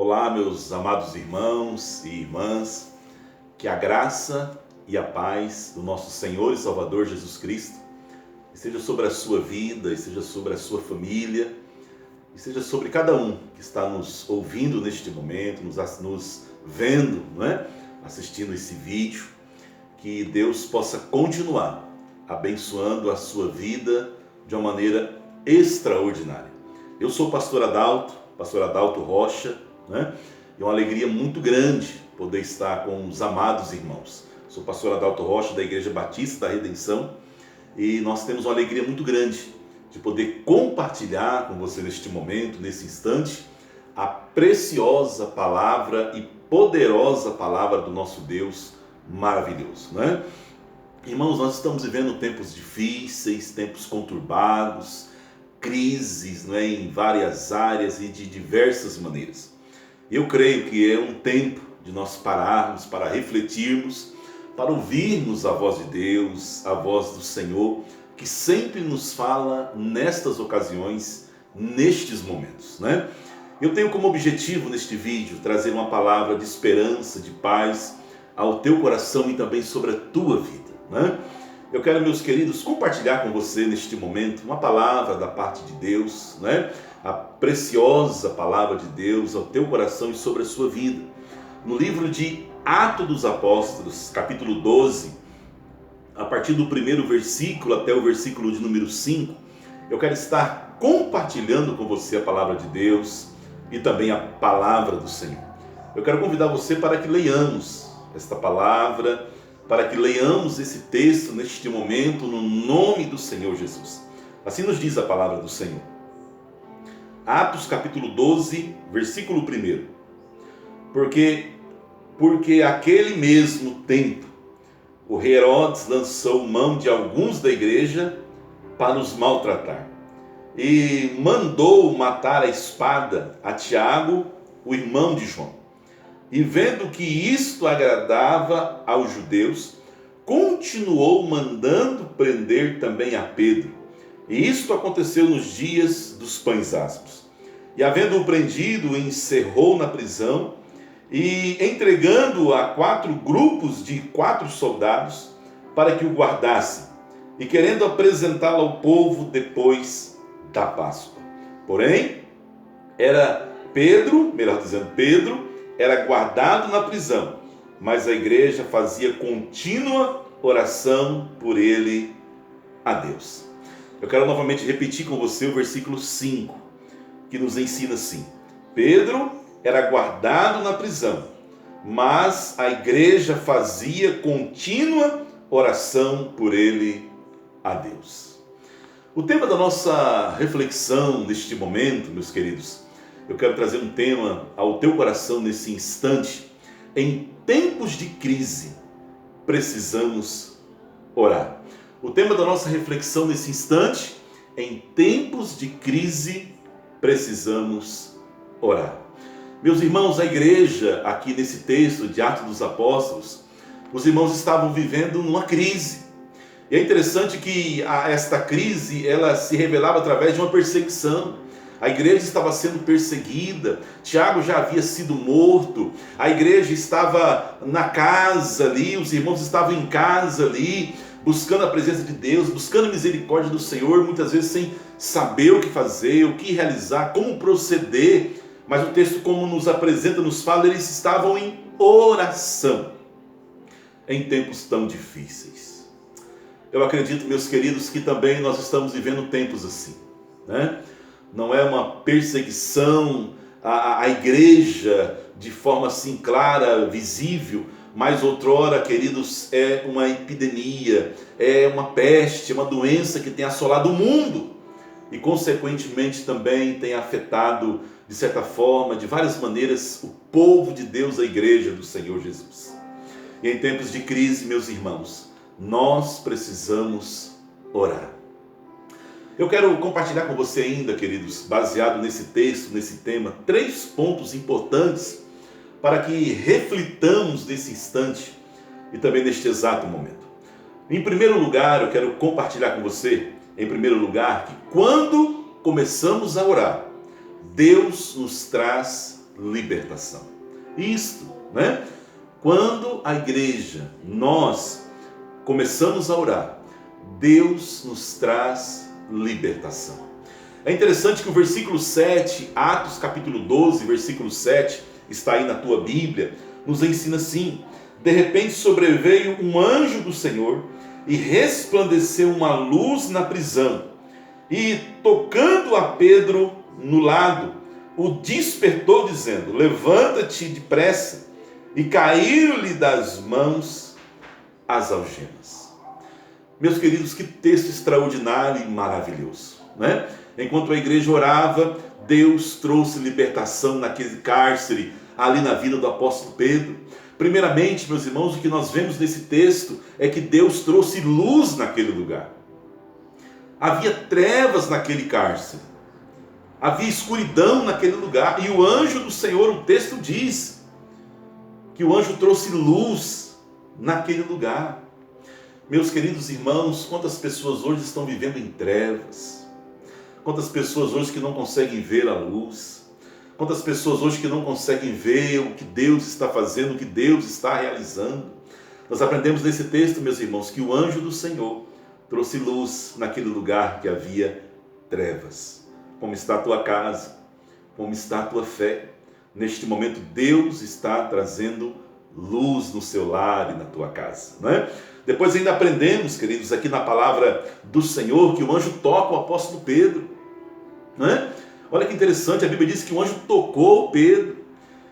Olá, meus amados irmãos e irmãs, que a graça e a paz do nosso Senhor e Salvador Jesus Cristo esteja sobre a sua vida, esteja sobre a sua família, esteja sobre cada um que está nos ouvindo neste momento, nos vendo, não é? Assistindo esse vídeo, que Deus possa continuar abençoando a sua vida de uma maneira extraordinária. Eu sou o pastor Adalto Rocha, né? É uma alegria muito grande poder estar com os amados irmãos. Sou o pastor Adalto Rocha da Igreja Batista da Redenção e nós temos uma alegria muito grande de poder compartilhar com você neste momento, nesse instante, a preciosa palavra e poderosa palavra do nosso Deus maravilhoso, né? Irmãos, nós estamos vivendo tempos difíceis, tempos conturbados, crises, né, em várias áreas e de diversas maneiras. Eu creio que é um tempo de nós pararmos para refletirmos, para ouvirmos a voz de Deus, a voz do Senhor, que sempre nos fala nestas ocasiões, nestes momentos, né? Eu tenho como objetivo neste vídeo trazer uma palavra de esperança, de paz ao teu coração e também sobre a tua vida, né? Eu quero, meus queridos, compartilhar com você neste momento uma palavra da parte de Deus, né? A preciosa palavra de Deus ao teu coração e sobre a sua vida. No livro de Atos dos Apóstolos, capítulo 12, a partir do primeiro versículo até o versículo de número 5, eu quero estar compartilhando com você a palavra de Deus e também a palavra do Senhor. Eu quero convidar você para que leiamos esta palavra, para que leiamos esse texto neste momento no nome do Senhor Jesus. Assim nos diz a palavra do Senhor. Atos capítulo 12, versículo 1. Porque aquele mesmo tempo o rei Herodes lançou mão de alguns da igreja para os maltratar e mandou matar a espada a Tiago, o irmão de João. E vendo que isto agradava aos judeus, continuou mandando prender também a Pedro. E isto aconteceu nos dias dos pães asmos. E havendo-o prendido, encerrou na prisão, e entregando-o a 4 grupos de 4 soldados, para que o guardassem, e querendo apresentá-lo ao povo depois da Páscoa. Porém, Pedro era guardado na prisão, mas a igreja fazia contínua oração por ele a Deus. Eu quero novamente repetir com você o versículo 5, que nos ensina assim: Pedro era guardado na prisão, mas a igreja fazia contínua oração por ele a Deus. O tema da nossa reflexão neste momento, meus queridos, eu quero trazer um tema ao teu coração nesse instante. Em tempos de crise, precisamos orar. O tema da nossa reflexão nesse instante: em tempos de crise, precisamos orar. Meus irmãos, a igreja, aqui nesse texto de Atos dos Apóstolos, os irmãos estavam vivendo uma crise. E é interessante que esta crise, ela se revelava através de uma perseguição. A igreja estava sendo perseguida, Tiago já havia sido morto, a igreja estava na casa ali, os irmãos estavam em casa ali, buscando a presença de Deus, buscando a misericórdia do Senhor, muitas vezes sem saber o que fazer, o que realizar, como proceder. Mas o texto, como nos apresenta, nos fala, eles estavam em oração, em tempos tão difíceis. Eu acredito, meus queridos, que também nós estamos vivendo tempos assim, né? Não é uma perseguição à igreja de forma assim clara, visível, mas outrora, queridos, é uma epidemia, é uma peste, é uma doença que tem assolado o mundo e consequentemente também tem afetado, de certa forma, de várias maneiras, o povo de Deus, a igreja do Senhor Jesus. E em tempos de crise, meus irmãos, nós precisamos orar. Eu quero compartilhar com você ainda, queridos, baseado nesse texto, nesse tema, 3 pontos importantes para que reflitamos nesse instante e também neste exato momento. Em primeiro lugar, eu quero compartilhar com você, em primeiro lugar, que quando começamos a orar, Deus nos traz libertação. Isto, né? Quando a igreja, nós começamos a orar, Deus nos traz libertação. É interessante que o versículo 7, Atos capítulo 12, versículo 7, está aí na tua Bíblia, nos ensina assim: de repente sobreveio um anjo do Senhor e resplandeceu uma luz na prisão, e tocando a Pedro no lado, o despertou dizendo: levanta-te depressa. E caíram-lhe das mãos as algemas. Meus queridos, que texto extraordinário e maravilhoso, né? Enquanto a igreja orava, Deus trouxe libertação naquele cárcere, ali na vida do apóstolo Pedro. Primeiramente, meus irmãos, o que nós vemos nesse texto é que Deus trouxe luz naquele lugar. Havia trevas naquele cárcere, havia escuridão naquele lugar, e o anjo do Senhor, o texto diz que o anjo trouxe luz naquele lugar. Meus queridos irmãos, quantas pessoas hoje estão vivendo em trevas, quantas pessoas hoje que não conseguem ver a luz, quantas pessoas hoje que não conseguem ver o que Deus está fazendo, o que Deus está realizando. Nós aprendemos nesse texto, meus irmãos, que o anjo do Senhor trouxe luz naquele lugar que havia trevas. Como está a tua casa? Como está a tua fé? Neste momento, Deus está trazendo luz no seu lar e na tua casa, não é? Depois ainda aprendemos, queridos, aqui na palavra do Senhor, que o anjo toca o apóstolo Pedro, não é? Olha que interessante, a Bíblia diz que o anjo tocou Pedro.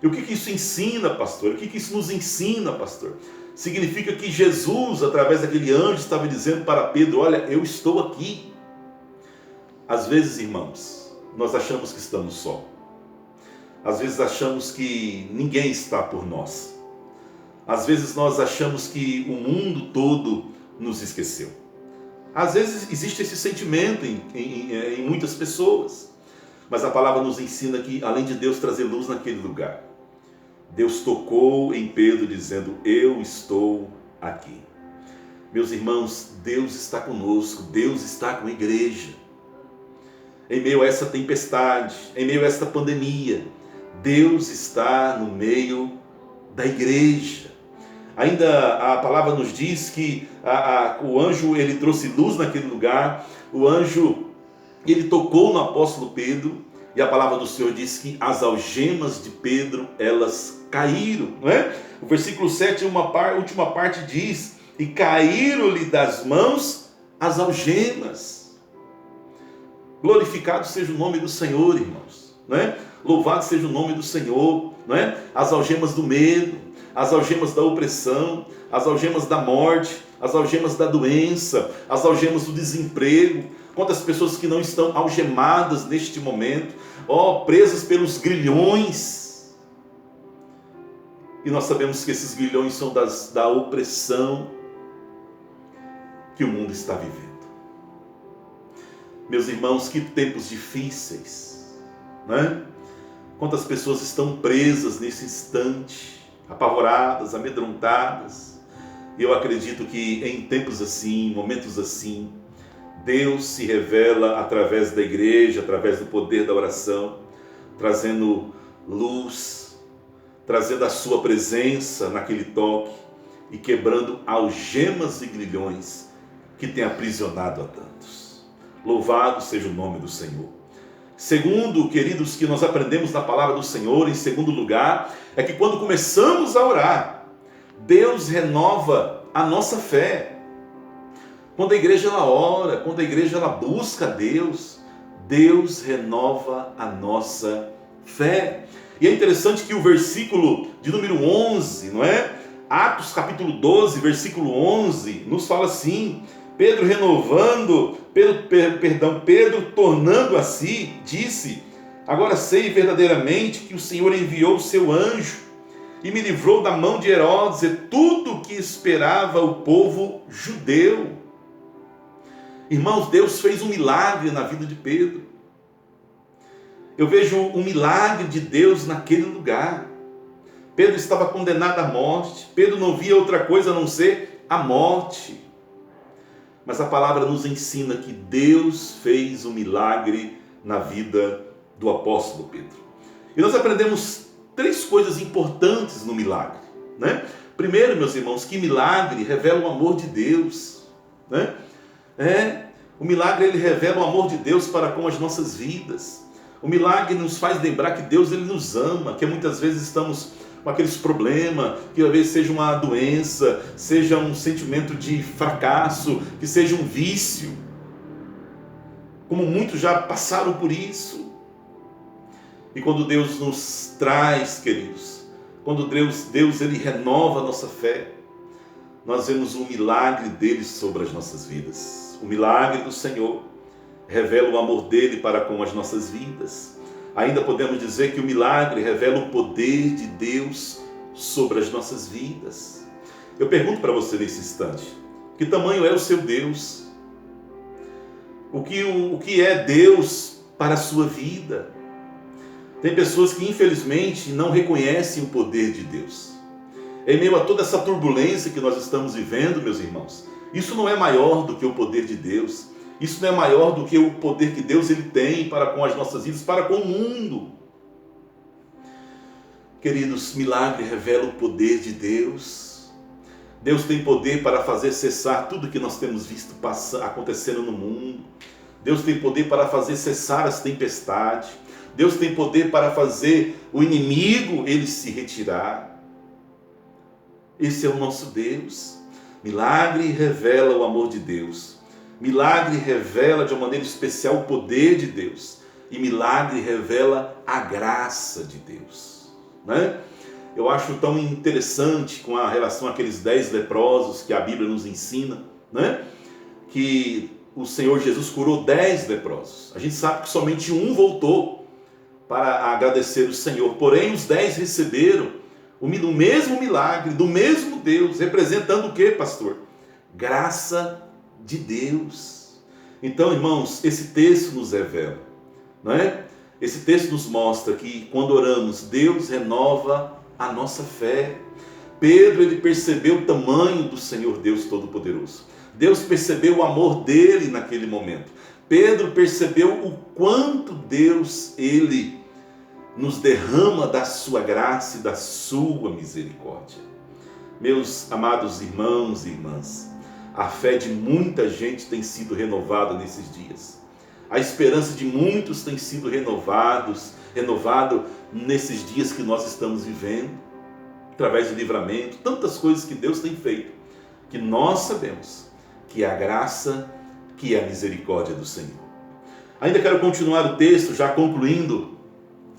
E o que isso ensina, pastor? O que isso nos ensina, pastor? Significa que Jesus, através daquele anjo, estava dizendo para Pedro: olha, eu estou aqui. Às vezes, irmãos, nós achamos que estamos só. Às vezes achamos que ninguém está por nós. Às vezes nós achamos que o mundo todo nos esqueceu. Às vezes existe esse sentimento em muitas pessoas. Mas a palavra nos ensina que, além de Deus trazer luz naquele lugar, Deus tocou em Pedro dizendo: eu estou aqui. Meus irmãos, Deus está conosco, Deus está com a igreja. Em meio a essa tempestade, em meio a esta pandemia, Deus está no meio da igreja. Ainda a palavra nos diz que o anjo, ele trouxe luz naquele lugar, o anjo, ele tocou no apóstolo Pedro, e a palavra do Senhor diz que as algemas de Pedro, elas caíram, não é? O versículo 7, a última parte diz: e caíram-lhe das mãos as algemas. Glorificado seja o nome do Senhor, irmãos, não é? Louvado seja o nome do Senhor, não é? As algemas do medo, as algemas da opressão, as algemas da morte, as algemas da doença, as algemas do desemprego. Quantas pessoas que não estão algemadas neste momento, presas pelos grilhões. E nós sabemos que esses grilhões são da opressão que o mundo está vivendo. Meus irmãos, que tempos difíceis, né? Quantas pessoas estão presas nesse instante, apavoradas, amedrontadas. E eu acredito que em tempos assim, momentos assim, Deus se revela através da igreja, através do poder da oração, trazendo luz, trazendo a sua presença naquele toque e quebrando algemas e grilhões que têm aprisionado a tantos. Louvado seja o nome do Senhor. Segundo, queridos, que nós aprendemos na palavra do Senhor, em segundo lugar, é que quando começamos a orar, Deus renova a nossa fé. Quando a igreja ela ora, quando a igreja ela busca a Deus, Deus renova a nossa fé. E é interessante que o versículo de número 11, não é? Atos capítulo 12, versículo 11, nos fala assim: Pedro Pedro tornando a si, disse: agora sei verdadeiramente que o Senhor enviou o seu anjo e me livrou da mão de Herodes e tudo o que esperava o povo judeu. Irmãos, Deus fez um milagre na vida de Pedro. Eu vejo um milagre de Deus naquele lugar. Pedro estava condenado à morte. Pedro não via outra coisa a não ser a morte. Mas a palavra nos ensina que Deus fez um milagre na vida do apóstolo Pedro. E nós aprendemos três coisas importantes no milagre, né? Primeiro, meus irmãos, que milagre revela o amor de Deus, né? O milagre, ele revela o amor de Deus para com as nossas vidas. O milagre nos faz lembrar que Deus, ele nos ama, que muitas vezes estamos com aqueles problemas, que às vezes seja uma doença, seja um sentimento de fracasso, que seja um vício, como muitos já passaram por isso. E quando Deus nos traz, queridos, quando Deus ele renova a nossa fé, nós vemos o milagre dele sobre as nossas vidas. O milagre do Senhor revela o amor dele para com as nossas vidas. Ainda podemos dizer que o milagre revela o poder de Deus sobre as nossas vidas. Eu pergunto para você nesse instante, que tamanho é o seu Deus? O que é Deus para a sua vida? Tem pessoas que infelizmente não reconhecem o poder de Deus. Em meio a toda essa turbulência que nós estamos vivendo, meus irmãos, isso não é maior do que o poder de Deus. Isso não é maior do que o poder que Deus ele tem para com as nossas vidas, para com o mundo. Queridos, milagre revela o poder de Deus. Deus tem poder para fazer cessar tudo que nós temos visto acontecendo no mundo. Deus tem poder para fazer cessar as tempestades. Deus tem poder para fazer o inimigo ele se retirar. Esse é o nosso Deus. Milagre revela o amor de Deus. Milagre revela de uma maneira especial o poder de Deus. E milagre revela a graça de Deus, né? Eu acho tão interessante com a relação àqueles 10 leprosos que a Bíblia nos ensina, né? Que o Senhor Jesus curou 10 leprosos. A gente sabe que somente um voltou para agradecer o Senhor. Porém, os 10 receberam o mesmo milagre, do mesmo Deus, representando o que, pastor? Graça de Deus. Então, irmãos, esse texto nos revela, não é? Esse texto nos mostra que quando oramos, Deus renova a nossa fé. Pedro, ele percebeu o tamanho do Senhor Deus Todo-Poderoso. Deus percebeu o amor dele naquele momento. Pedro percebeu o quanto Deus, ele nos derrama da sua graça e da sua misericórdia. Meus amados irmãos e irmãs, a fé de muita gente tem sido renovada nesses dias. A esperança de muitos tem sido renovado nesses dias que nós estamos vivendo, através do livramento, tantas coisas que Deus tem feito, que nós sabemos que é a graça, que é a misericórdia do Senhor. Ainda quero continuar o texto, já concluindo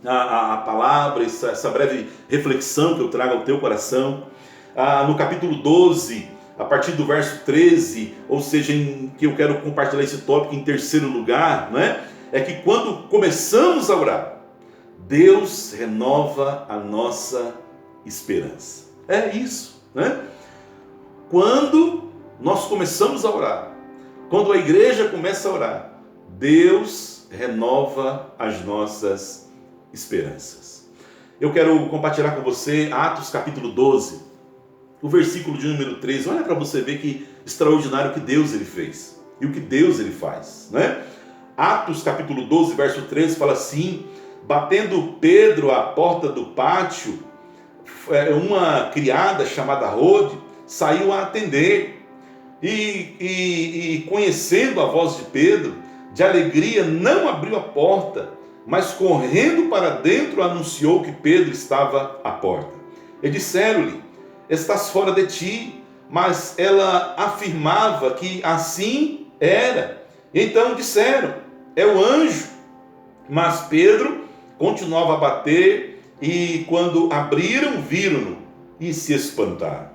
a palavra, essa breve reflexão que eu trago ao teu coração. No capítulo 12, a partir do verso 13, ou seja, em que eu quero compartilhar esse tópico em terceiro lugar, né? É que quando começamos a orar, Deus renova a nossa esperança. É isso, né? Quando nós começamos a orar, quando a igreja começa a orar, Deus renova as nossas esperanças. Eu quero compartilhar com você Atos capítulo 12, o versículo de número 13. Olha para você ver que extraordinário que Deus ele fez e o que Deus ele faz, né? Atos capítulo 12, verso 13 fala assim: batendo Pedro à porta do pátio, uma criada chamada Rode saiu a atender e conhecendo a voz de Pedro, de alegria não abriu a porta, mas correndo para dentro anunciou que Pedro estava à porta. E disseram-lhe: estás fora de ti. Mas ela afirmava que assim era. Então disseram: é o anjo. Mas Pedro continuava a bater, e quando abriram, viram-no e se espantaram.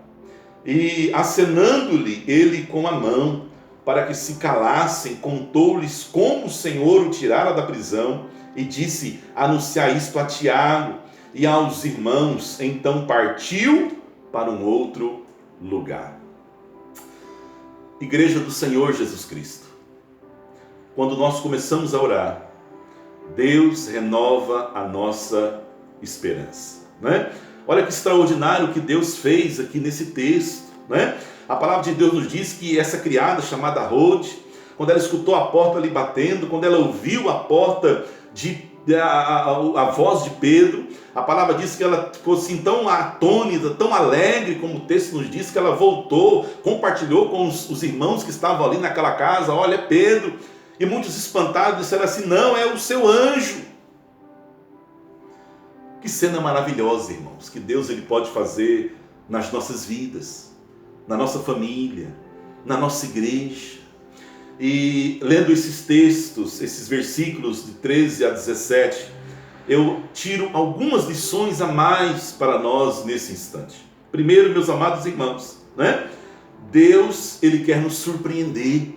E acenando-lhe ele com a mão, para que se calassem, contou-lhes como o Senhor o tirara da prisão, e disse: anunciar isto a Tiago e aos irmãos. Então partiu para um outro lugar. Igreja do Senhor Jesus Cristo, quando nós começamos a orar, Deus renova a nossa esperança, né? Olha que extraordinário que Deus fez aqui nesse texto, né? A palavra de Deus nos diz que essa criada chamada Rode, quando ela escutou a porta ali batendo, quando ela ouviu a porta de a voz de Pedro. A palavra diz que ela ficou assim tão atônita, tão alegre, como o texto nos diz, que ela voltou, compartilhou com os irmãos que estavam ali naquela casa: olha, é Pedro. E muitos espantados disseram assim: não, é o seu anjo. Que cena maravilhosa, irmãos, que Deus ele pode fazer nas nossas vidas, na nossa família, na nossa igreja. E lendo esses textos, esses versículos de 13 a 17, eu tiro algumas lições a mais para nós nesse instante. Primeiro, meus amados irmãos, né? Deus, ele quer nos surpreender.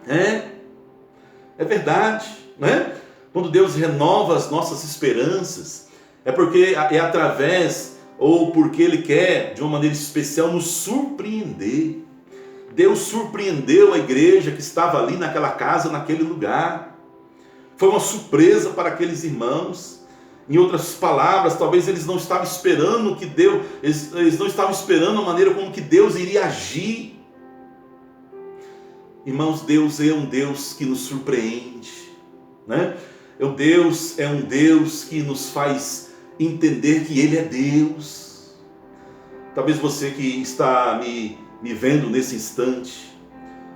É verdade, né? Quando Deus renova as nossas esperanças, é porque é através, ou porque ele quer, de uma maneira especial, nos surpreender. Deus surpreendeu a igreja que estava ali naquela casa, naquele lugar. Foi uma surpresa para aqueles irmãos. Em outras palavras, talvez eles não estavam esperando que Deus, eles não estavam esperando a maneira como que Deus iria agir. Irmãos, Deus é um Deus que nos surpreende, né? É um Deus que nos faz entender que Ele é Deus. Talvez você que está me vendo nesse instante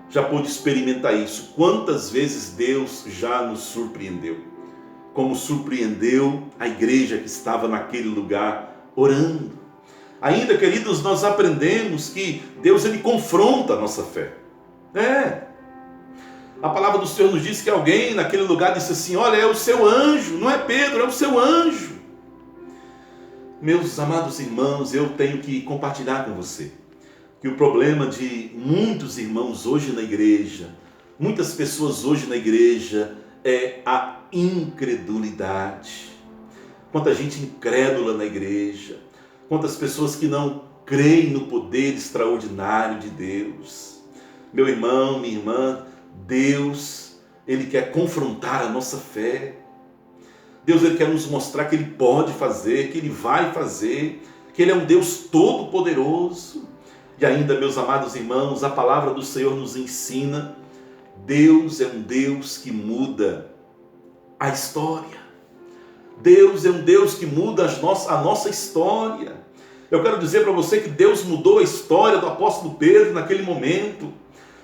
já pôde experimentar isso. Quantas vezes Deus já nos surpreendeu, como surpreendeu a igreja que estava naquele lugar orando. Ainda, queridos, nós aprendemos que Deus ele confronta a nossa fé. A palavra do Senhor nos diz que alguém naquele lugar disse assim: olha, é o seu anjo, não é Pedro, é o seu anjo. Meus amados irmãos, eu tenho que compartilhar com você que o problema de muitos irmãos hoje na igreja, muitas pessoas hoje na igreja, é a incredulidade. Quanta gente incrédula na igreja, quantas pessoas que não creem no poder extraordinário de Deus. Meu irmão, minha irmã, Deus, ele quer confrontar a nossa fé. Deus, ele quer nos mostrar que ele pode fazer, que ele vai fazer, que ele é um Deus todo-poderoso. E ainda, meus amados irmãos, a palavra do Senhor nos ensina: Deus é um Deus que muda a história. Deus é um Deus que muda a nossa história. Eu quero dizer para você que Deus mudou a história do apóstolo Pedro naquele momento.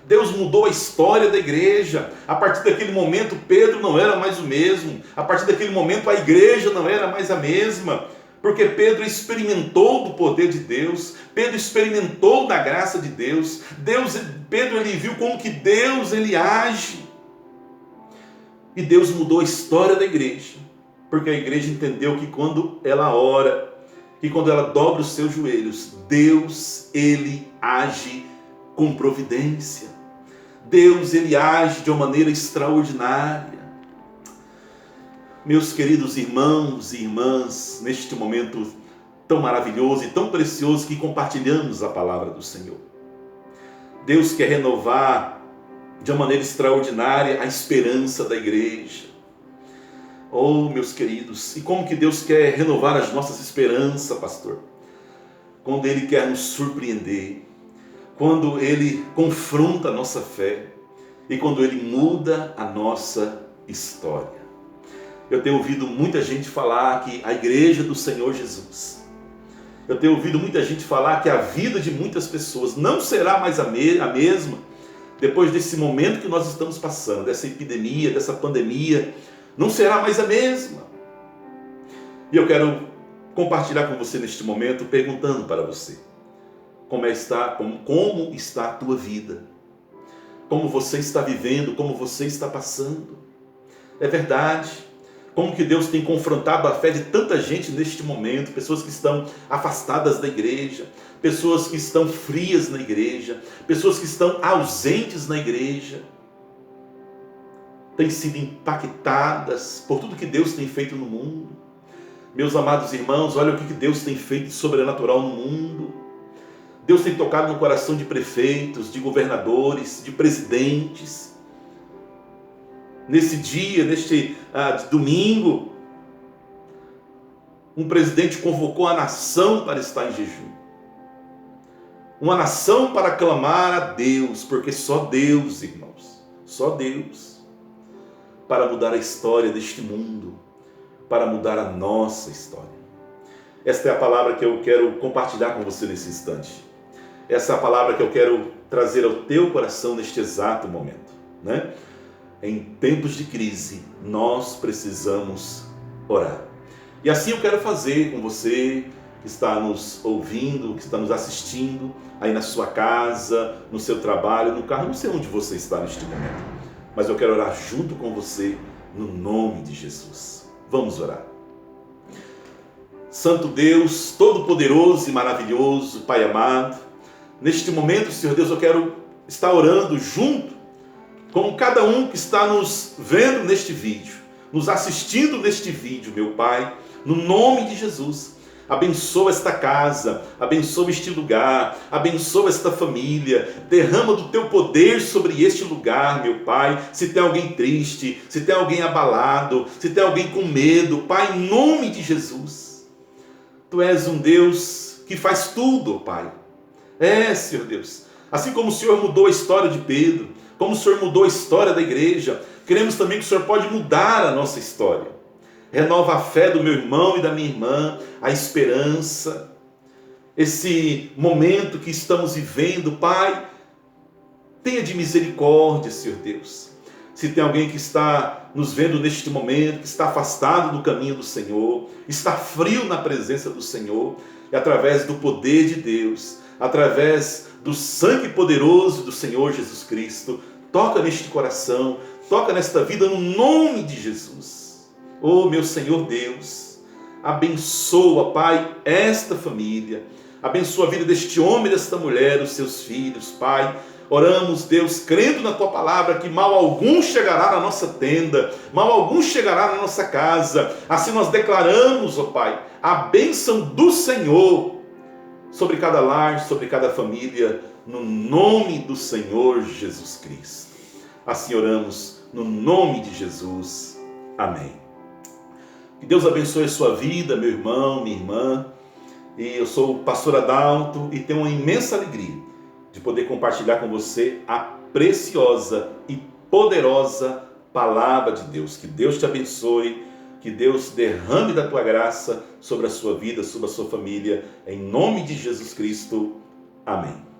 Deus mudou a história da igreja. A partir daquele momento, Pedro não era mais o mesmo. A partir daquele momento, a igreja não era mais a mesma. Porque Pedro experimentou do poder de Deus. Pedro experimentou da graça de Deus. Pedro ele viu como que Deus ele age. E Deus mudou a história da igreja. Porque a igreja entendeu que quando ela ora, que quando ela dobra os seus joelhos, Deus ele age com providência. Deus ele age de uma maneira extraordinária. Meus queridos irmãos e irmãs, neste momento tão maravilhoso e tão precioso que compartilhamos a palavra do Senhor, Deus quer renovar de uma maneira extraordinária a esperança da igreja. Oh, meus queridos, e como que Deus quer renovar as nossas esperanças, pastor? Quando ele quer nos surpreender, quando ele confronta a nossa fé e quando ele muda a nossa história. Eu tenho ouvido muita gente falar que a igreja do Senhor Jesus, eu tenho ouvido muita gente falar que a vida de muitas pessoas não será mais a mesma depois desse momento que nós estamos passando, dessa epidemia, dessa pandemia, não será mais a mesma. E eu quero compartilhar com você neste momento, perguntando para você: como está a tua vida? Como você está vivendo? Como você está passando? É verdade. Como que Deus tem confrontado a fé de tanta gente neste momento, pessoas que estão afastadas da igreja, pessoas que estão frias na igreja, pessoas que estão ausentes na igreja, têm sido impactadas por tudo que Deus tem feito no mundo. Meus amados irmãos, olha o que Deus tem feito de sobrenatural no mundo. Deus tem tocado no coração de prefeitos, de governadores, de presidentes. Nesse dia, neste domingo, um presidente convocou a nação para estar em jejum. Uma nação para clamar a Deus, porque só Deus, irmãos, só Deus. para mudar a história deste mundo, para mudar a nossa história. Esta é a palavra que eu quero compartilhar com você nesse instante. Essa é a palavra que eu quero trazer ao teu coração neste exato momento, né? Em tempos de crise, nós precisamos orar. E assim eu quero fazer com você que está nos ouvindo, que está nos assistindo, aí na sua casa, no seu trabalho, no carro, não sei onde você está neste momento, mas eu quero orar junto com você no nome de Jesus. Vamos orar. Santo Deus, todo-poderoso e maravilhoso, Pai amado, neste momento, Senhor Deus, eu quero estar orando junto com cada um que está nos vendo neste vídeo, nos assistindo neste vídeo, meu Pai, no nome de Jesus. Abençoa esta casa, abençoa este lugar, abençoa esta família, derrama do teu poder sobre este lugar, meu Pai. Se tem alguém triste, se tem alguém abalado, se tem alguém com medo, Pai, em nome de Jesus. Tu és um Deus que faz tudo, Pai. Senhor Deus, assim como o Senhor mudou a história de Pedro, como o Senhor mudou a história da igreja, queremos também que o Senhor pode mudar a nossa história. Renova a fé do meu irmão e da minha irmã, a esperança, esse momento que estamos vivendo, Pai, tenha de misericórdia, Senhor Deus. Se tem alguém que está nos vendo neste momento, que está afastado do caminho do Senhor, está frio na presença do Senhor, e através do poder de Deus, através do sangue poderoso do Senhor Jesus Cristo, toca neste coração, toca nesta vida no nome de Jesus. Oh, meu Senhor Deus, abençoa, Pai, esta família, abençoa a vida deste homem e desta mulher, os seus filhos, Pai. Oramos, Deus, crendo na Tua palavra, que mal algum chegará na nossa tenda, mal algum chegará na nossa casa. Assim nós declaramos, ó Pai, a bênção do Senhor sobre cada lar, sobre cada família, no nome do Senhor Jesus Cristo. Assim oramos, no nome de Jesus. Amém. Que Deus abençoe a sua vida, meu irmão, minha irmã. E eu sou o pastor Adalto e tenho uma imensa alegria de poder compartilhar com você a preciosa e poderosa palavra de Deus. Que Deus te abençoe, que Deus derrame da tua graça sobre a sua vida, sobre a sua família. Em nome de Jesus Cristo. Amém.